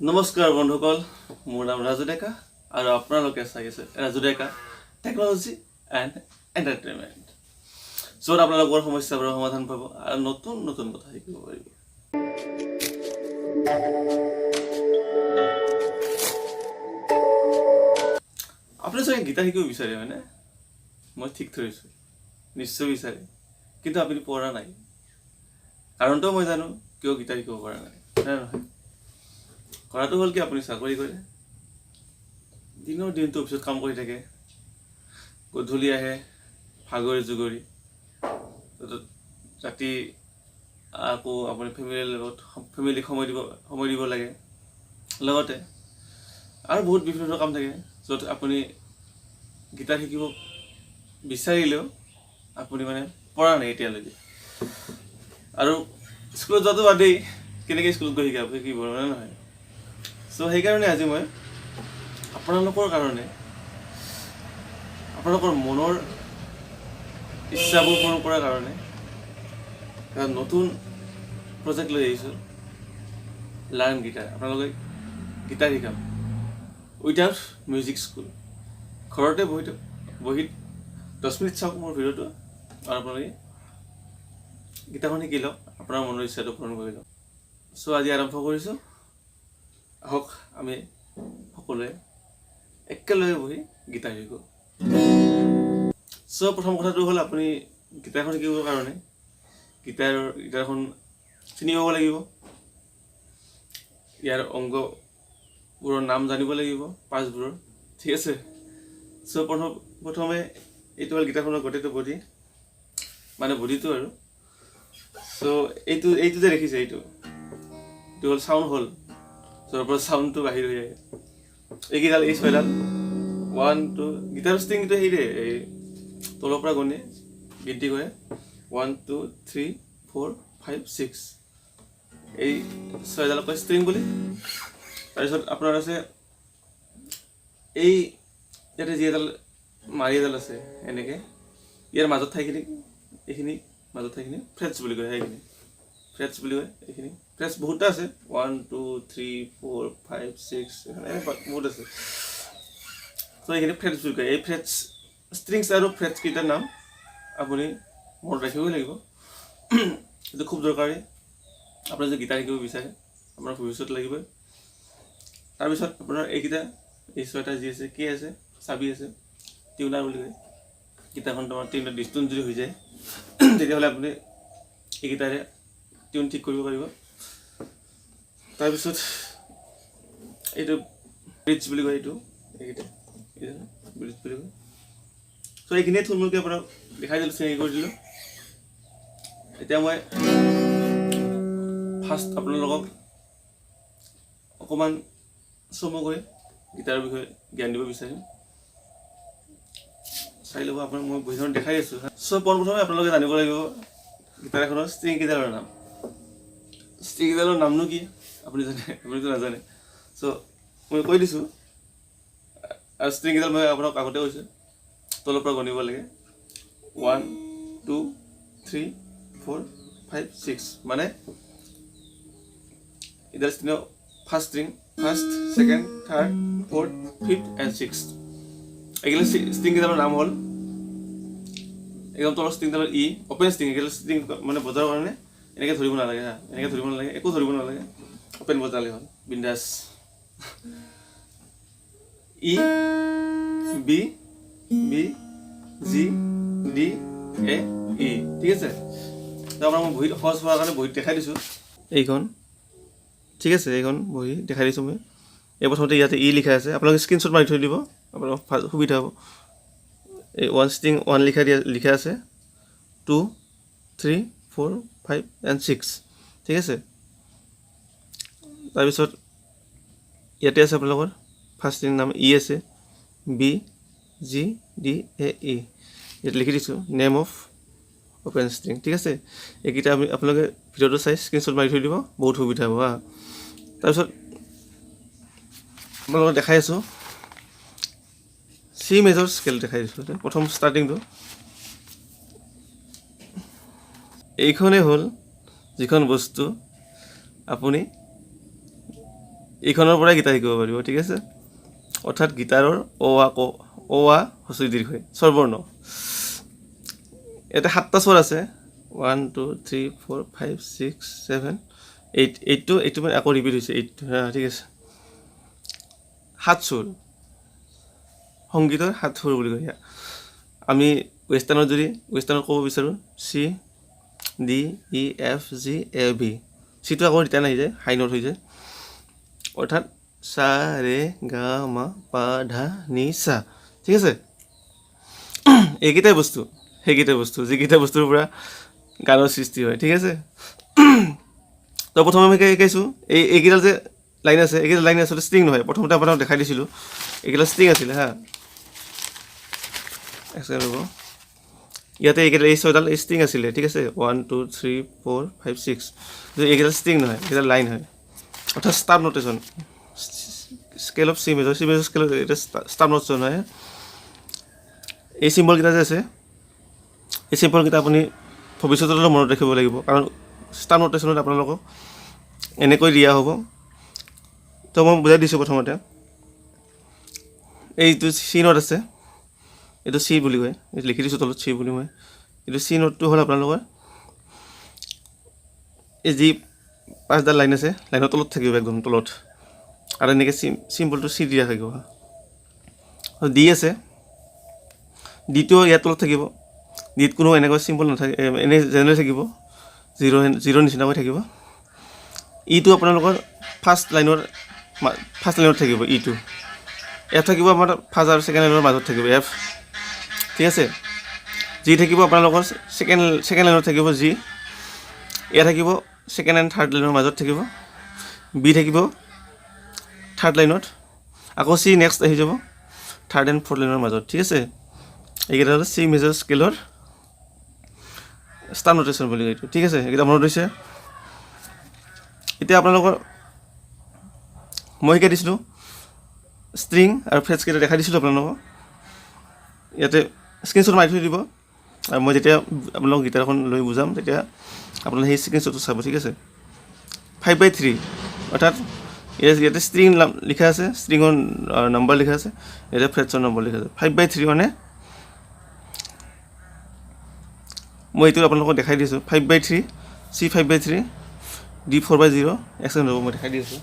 নমস্কাৰ বন্ধুসকল, মোৰ নাম ৰাজু ডেকা আৰু আপোনালোকে চাই আছে ৰাজু ডেকা টেকন'লজি এণ্ড এণ্টাৰটেইনমেণ্ট, য'ত আপোনালোকৰ সমস্যাবোৰৰ সমাধান পাব আৰু নতুন নতুন কথা শিকিব পাৰিব। আপুনি চাগে গীটাৰ শিকিব বিচাৰে হয়নে? মই ঠিক ধৰিছোঁ, নিশ্চয় বিচাৰে, কিন্তু আপুনি পৰা নাই। কাৰণটো মই জানো কিয় গীটাৰ শিকিব পৰা নাই, হয় নহয়? কৰাটো হ'ল কি, আপুনি চাকৰি কৰে, দিনটো অফিচত কাম কৰি থাকে, গধূলি আহে ভাগৰি জুগৰি, ৰাতি আকৌ আপুনি ফেমিলিক সময় দিব লাগে, লগতে আৰু বহুত বিভিন্ন কাম থাকে য'ত আপুনি গীটাৰ শিকিব বিচাৰিলেও আপুনি পৰা নাই এতিয়ালৈকে। আৰু স্কুলত যোৱাটো বাদেই, কেনেকৈ স্কুলত গৈ শিকিব হয় নহয়? চ' সেইকাৰণে আজি মই আপোনালোকৰ কাৰণে আপোনালোকৰ মনৰ ইচ্ছাবোৰ পূৰণ কৰাৰ কাৰণে এটা নতুন প্ৰজেক্ট লৈ আহিছোঁ, লাৰ্ণ গীটাৰ। আপোনালোকে গীটাৰ শিকাম উইদাউট মিউজিক স্কুল। ঘৰতে বহি 10 মিনিট চাওক মোৰ ভিডিঅ'টো আৰু আপোনালোকে গীটাৰখন শিকি লওক, আপোনাৰ মনৰ ইচ্ছাটো পূৰণ কৰি লওক। চ' আজি আৰম্ভ কৰিছোঁ, আহক আমি সকলোৱে একেলগে বহি গীটাৰ শিকোঁ। চ' প্ৰথম কথাটো হ'ল, আপুনি গীটাৰখন শিকিবৰ কাৰণে গীটাৰখন চিনি পাব লাগিব, ইয়াৰ অংগবোৰৰ নাম জানিব লাগিব, পাৰ্টছবোৰৰ, ঠিক আছে? চ' প্ৰথমে এইটো হ'ল গীটাৰখনৰ গোটেইটো বডি, বডিটো আৰু। চ' এইটো যে দেখিছে, এইটো হ'ল চাউণ্ড হ'ল, য'ৰ পৰা চাউণ্ডটো বাহিৰ হৈ আহে। এইকেইডাল, এই 6ডাল, 1 2, গীটাৰ ষ্ট্ৰিংটো সেইদে এই তলৰ পৰা গণে গিনতি কৰে, 1 2 3 4 5 6, এই 6ডালক কয় ষ্ট্ৰিং বুলি। তাৰপিছত আপোনাৰ আছে এই ইয়াতে যি এডাল মাৰি এডাল আছে এনেকৈ, ইয়াৰ মাজত ঠাইখিনি, এইখিনি মাজত ঠাইখিনি ফ্ৰেটছ বুলি কয়, সেইখিনি ফ্ৰেটছ বুলি কয়। এইখিনি ফ্ৰেটছ বহুতটা আছে, 1 2 3 4 5 6, বহুত আছে। ত' এইখিনি ফ্ৰেটছ বুলি কয়। এই ফ্ৰেটছ, ষ্ট্ৰিংছ আৰু ফ্ৰেটছ কেইটাৰ নাম আপুনি মনত ৰাখিবই লাগিব। এইটো খুব দৰকাৰী, আপুনি যদি গীটাৰ শিকিব বিচাৰে, আপোনাৰ ভৱিষ্যত লাগিবই। তাৰপিছত আপোনাৰ এইকেইটা, এই 6টা যি আছে, কি আছে, চাবি আছে, টিউনাৰ বুলি কয়। গীটাৰখন তোমাৰ ডিষ্টোন যদি হৈ যায়, তেতিয়াহ'লে আপুনি এইকেইটাৰে টিউন ঠিক কৰিব পাৰিব। তাৰপিছত এইটো ব্ৰিজ বুলি কয়, এইকেইটা ব্ৰিজ বুলি কয়। চ' এইখিনিয়ে থুলমূলকৈ আপোনাক দেখাই দিলোঁ, চিনাকি কৰি দিলোঁ। এতিয়া মই ফাৰ্ষ্ট আপোনালোকক অকণমান চমুকৈ গীটাৰৰ বিষয়ে জ্ঞান দিব বিচাৰিম। চাই ল'ব, আপোনাক মই বহীখনত দেখাই আছোঁ। চ' পোনপ্ৰথমে আপোনালোকে জানিব লাগিব গীটাৰ এখনৰ ষ্ট্ৰিং কেইডালৰ নাম। ষ্ট্ৰিং কেইডালৰ নামনো কি আপুনি জানে? আপুনিতো নাজানে। চ' মই কৈ দিছোঁ, আৰু ষ্ট্ৰিং কেইডাল মই আপোনাক আগতে কৈছোঁ, তলৰ পৰা গণিব লাগে, 1 2 3 4 5 6, এইডাল ষ্ট্ৰিঙৰ first string, first, second, third, fourth, fifth and sixth. এইগিলা ষ্ট্ৰিং কেইডালৰ নাম হ'ল, একদম তলৰ ষ্ট্ৰিংডালৰ ই, অ'পেন ষ্ট্ৰিং। এইগিলা ষ্ট্ৰিং বজাৰৰ কাৰণে এনেকৈ ধৰিব নালাগে, এনেকৈ ধৰিব নালাগে, একো ধৰিব নালাগে, অ'পেন বজালে হ'ল, বিন্দাছ। ই, বি, বি, জি, ডি, এ, ই, ঠিক আছে? তো আপোনাক মই বহীত সহজ হোৱাৰ কাৰণে বহীত দেখাই দিছোঁ, এইখন, ঠিক আছে? এইখন বহি দেখাই দিছোঁ মই। এই প্ৰথমতে ইয়াতে ই লিখা আছে, আপোনালোকে স্ক্ৰীনশ্বট মাৰি থৈ দিব, আপোনাৰ ভাল সুবিধা হ'ব। এই 1 ষ্ট্ৰিং 1 লিখা আছে, 2 3 4 5 এণ্ড 6, ঠিক আছে? তাৰপিছত ইয়াতে আছে আপোনালোকৰ ফাৰ্ষ্ট ষ্ট্ৰিং নাম ই আছে, বি, জি, ডি, এ, ই, ইয়াত লিখি দিছোঁ নেম অফ অ'পেন ষ্ট্ৰিং, ঠিক আছে? এইকেইটা আপোনালোকে ভিডিঅ'টো চাই স্ক্ৰীনশ্বট মাৰি থৈ দিব, বহুত সুবিধা হ'ব হা। তাৰপিছত আপোনালোকক দেখাই আছোঁ, চি মেজৰ স্কেল দেখাই দিছোঁ। প্ৰথম ষ্টাৰ্টিংটো এইখনেই হ'ল যিখন বস্তু আপুনি এইখনৰ পৰাই গীটাৰ শিকিব পাৰিব, ঠিক আছে। অৰ্থাৎ গীটাৰৰ অ আ হস্ৰ ই দীৰ্ঘ ই স্বৰবৰ্ণ। ইয়াতে 7টা স্বৰ আছে 1 2 3 4 5 6 7 8 এইটো মানে আকৌ ৰিপিট হৈছে 8, ঠিক আছে। 7 সুৰ, সংগীতৰ 7 সুৰ বুলি কয়। আমি ৱেষ্টাৰ্ণত ক'ব বিচাৰোঁ C D E F G A B. চিটো আকৌ ৰিটাৰ্ণ আহি যায়, হাই নোট হৈ যায়। অৰ্থাৎ সা ৰে গা মা পা ধা নি সা, ঠিক আছে। এইকেইটাই বস্তু, সেইকেইটাই বস্তু যিকেইটা বস্তুৰ পৰা গানৰ সৃষ্টি হয়, ঠিক আছে। তো প্ৰথমে আমি শিকাইছোঁ এইকেইটা যে লাইন আছে, এইকেইটা লাইন আচলতে ষ্ট্ৰিং নহয়। প্ৰথমতে আপোনাক দেখাই দিছিলোঁ এইকেইটা ষ্ট্ৰিং আছিলে হা। ইয়াতে এইকেইটা এই 6ডাল ষ্ট্ৰিং আছিলে, ঠিক আছে। 1 2 3 4 5 6 এইকেইটা ষ্ট্ৰিং নহয়, এইকেইটা লাইন হয়। অৰ্থাৎ staff notation, scale of C major scale এটা ষ্টাফ নোটেশ্যন হয়। এই চিম্বলকেইটা যে আছে, এই চিম্বলকেইটা আপুনি ভৱিষ্যতলৈ মনত ৰাখিব লাগিব, কাৰণ ষ্টাফ নোটেশ্যনত আপোনালোকক এনেকৈ দিয়া হ'ব। তো মই বুজাই দিছোঁ প্ৰথমতে। এইটো চি নোট আছে, এইটো চি বুলি কয়, এইটো লিখি দিছোঁ তলত চি বুলি মই। এইটো চি নোটটো হ'ল আপোনালোকৰ এই যি 5ডাল লাইন আছে, লাইনৰ তলত থাকিব, একদম তলত। আৰু এনেকৈ চিম্বলটো চি দিয়া থাকিব। ডি আছে, ডিটো ইয়াৰ তলত থাকিব। ডিত কোনো এনেকৈ চিম্বল নাথাকে, এনেই জেনেৰেল থাকিব, জিৰ' নিচিনাকৈ থাকিব। ইটো আপোনালোকৰ ফাৰ্ষ্ট লাইনত থাকিব। ইটো এফ থাকিব আমাৰ ফাৰ্ষ্ট আৰু ছেকেণ্ড লাইনৰ মাজত থাকিব এফ, ঠিক আছে। জি থাকিব আপোনালোকৰ ছেকেণ্ড লাইনত থাকিব জি। এ থাকিব ছেকেণ্ড এণ্ড থাৰ্ড লাইনৰ মাজত থাকিব। বি থাকিব থাৰ্ড লাইনত। আকৌ চি নেক্সট আহি যাব থাৰ্ড এণ্ড ফ'ৰ্থ লাইনৰ মাজত, ঠিক আছে। এইকেইটা হ'ল চি মেজৰ স্কেলৰ ষ্টাফ নোটেশ্যন বুলি কয় এইটো, ঠিক আছে। এইকেইটা মনত হৈছে। এতিয়া আপোনালোকৰ মই শিকাই দিছিলোঁ ষ্ট্ৰিং আৰু ফ্ৰেজকেইটা দেখাই দিছিলোঁ আপোনালোকক। ইয়াতে স্ক্ৰীনশ্বট মাৰি থৈ দিব, আৰু মই যেতিয়া আপোনালোকক গীটাৰখন লৈ বুজাম তেতিয়া আপোনালোকে সেই স্ক্ৰীনশ্বটটো চাব, ঠিক আছে। 5/3 অৰ্থাৎ ইয়াতে ষ্ট্ৰিং লিখা আছে, ষ্ট্ৰিঙৰ নম্বৰ লিখা আছে, ইয়াতে ফ্ৰেজৰ নম্বৰ লিখা আছে। 5/3 মানে মই এইটো আপোনালোকক দেখাই দিছোঁ। 5/3 চি 5/3 ডি 4/0 এক্সেণ্ট হ'ব, মই দেখাই দি আছোঁ।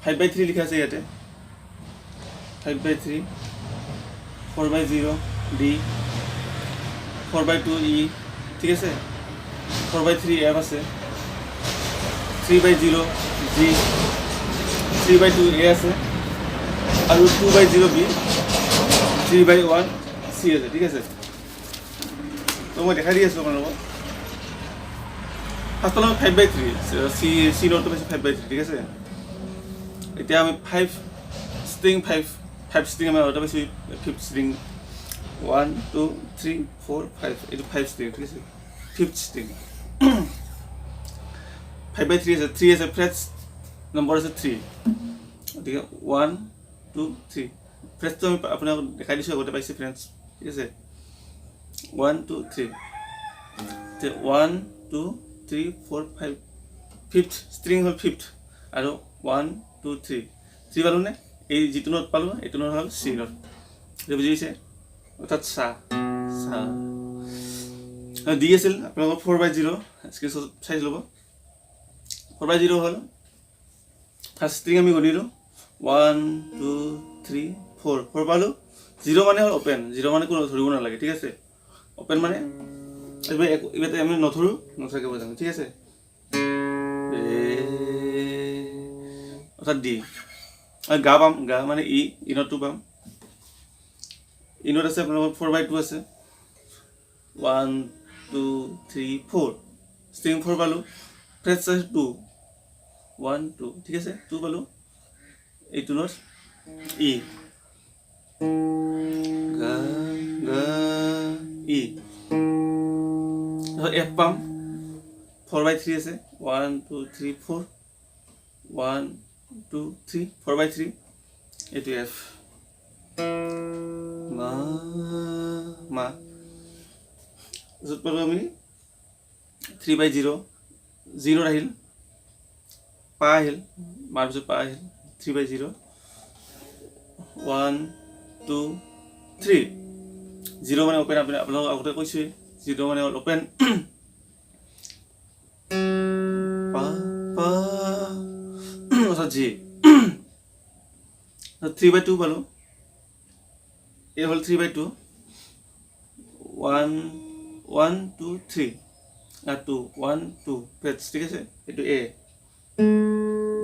ফাইভ বাই থ্ৰী লিখা আছে ইয়াতে, 5/3 4/0 ডি 4/2 ই, ঠিক আছে। 4/3 এফ আছে, 3/0 জি, 3/2 এ আছে, আৰু 2/0 বি, 3/1 চি আছে, ঠিক আছে। তো মই দেখাই দি আছোঁ আপোনালোকক। ফাৰ্ষ্ট অলপ 5/3 চি নোটটো পাইছে 5/3, ঠিক আছে। এতিয়া আমি 5 ষ্ট্ৰিং আমি অৰ্ডাৰ পাইছোঁ। 5th ষ্ট্ৰিং 1 2 3 4 5, এইটো 5 ষ্ট্ৰিং, ঠিক আছে। 5th ষ্ট্ৰিং 5/3 আছে, 3 আছে, ফ্ৰেজ নম্বৰ আছে 3, গতিকে 1 2 3 ফ্ৰেজটো আমি আপোনাক দেখাই দিছোঁ, আগতে পাইছে ফ্ৰেজ, ঠিক আছে। 1 2 3 1 2 3 4 5, 5th ষ্ট্ৰিং হ'ল 5th, আৰু 1 2 3 পালোঁ নে? এই যিটো নোট পালোঁ এইটো নোট হ'ল চি নোট, বুজি পাইছে? অৰ্থাৎ চা ডি আছিল আপোনালোকৰ 4/0, স্ক্ৰীনশ্বট চাই ল'ব। 4/0 হ'ল ফাৰ্ষ্ট ষ্ট্ৰিং আমি গণিলোঁ 1 2 3 4 পালোঁ। 0 মানে হ'ল অ'পেন, 0 মানে কোনো ধৰিব নালাগে, ঠিক আছে। অ'পেন মানে এইবাৰ আমি নধৰোঁ, নথৰাকৈ বজাম, ঠিক আছে। অৰ্থাৎ ডি। গা পাম, গা মানে ই নোটটো পাম। ই নোট আছে আপোনালোকৰ 4/2 আছে, 1 2 3 4 ষ্ট্ৰিং 4 পালোঁ। ফ্ৰেজ আছে 2 1 2, ঠিক আছে, 2 পালোঁ। এইটো নোট ই, গা গা ই। এফ পাম 4/3 আছে, 1 2 3 4 1 2 3 4/3, এইটো এফ। মা য'ত পালোঁ আমি 3/0 0 আহিল পা আহিল মাৰ পিছত পা আহিল 3/0 1 2 3 0 মানে অপেন আপোনালোকক আগতে কৈছোঁৱেই 0 মানে হ'ল অপেন পা পা অৰ্থাৎ জি 3/2 পালোঁ এই হ'ল 3/2 1 1 2 3 আর 2 1 2 ফ্রেটস ঠিক আছে একটু এ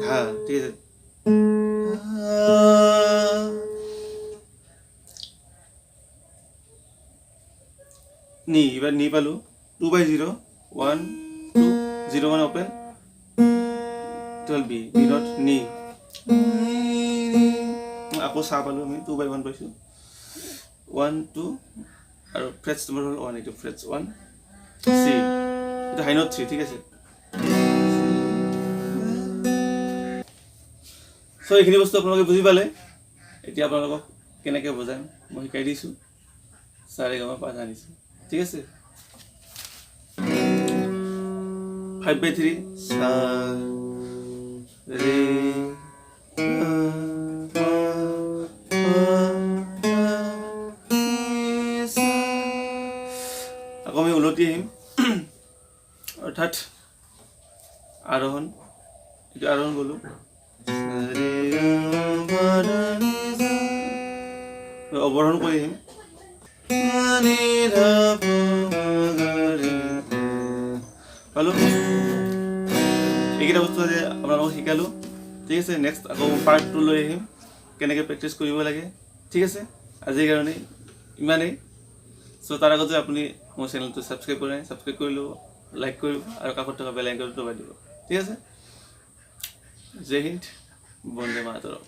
ধা ঠিক আছে নি এবার নি পালো 2/0 1 2 0 মানে ওপেন 12 বি নট নি আকৌ সা পালো আমি 2/1 পাইছো 1 2 আৰু ফ্ৰেটস নম্বৰ হ'ল 1 এইটো ফ্রেটস 1 সি এটা হাই নোট 3 ঠিক আছে সো এইখিনি বস্তু আপোনালোকে বুজি পালে এতিয়া আপোনালোকক কেনেকৈ বুজাম মই শিকাই দিছোঁ সাৰে গামা পা জানিছোঁ ঠিক আছে 5/3 সা ৰে আকৌ আমি উলটি আহিম অৰ্থাৎ আৰোহণ এইটো আৰোহণ গ'লোঁ অৱৰোহণ কৰি আহিম পালোঁ এইকেইটা বস্তু যে আপোনালোকক শিকালোঁ ঠিক আছে নেক্সট আকৌ পাৰ্ট 2 লৈ আহিম কেনেকৈ প্ৰেক্টিছ কৰিব লাগে ঠিক আছে আজিৰ কাৰণে ইমানেই চ' তাৰ আগতে আপুনি মোৰ চেনেলটো ছাবস্ক্ৰাইব কৰি ল'ব লাইক কৰিব আৰু কাষত থকা বেল আইকনটো দবাই দিব ঠিক আছে জয় হিন্দ বন্দে মাতৰম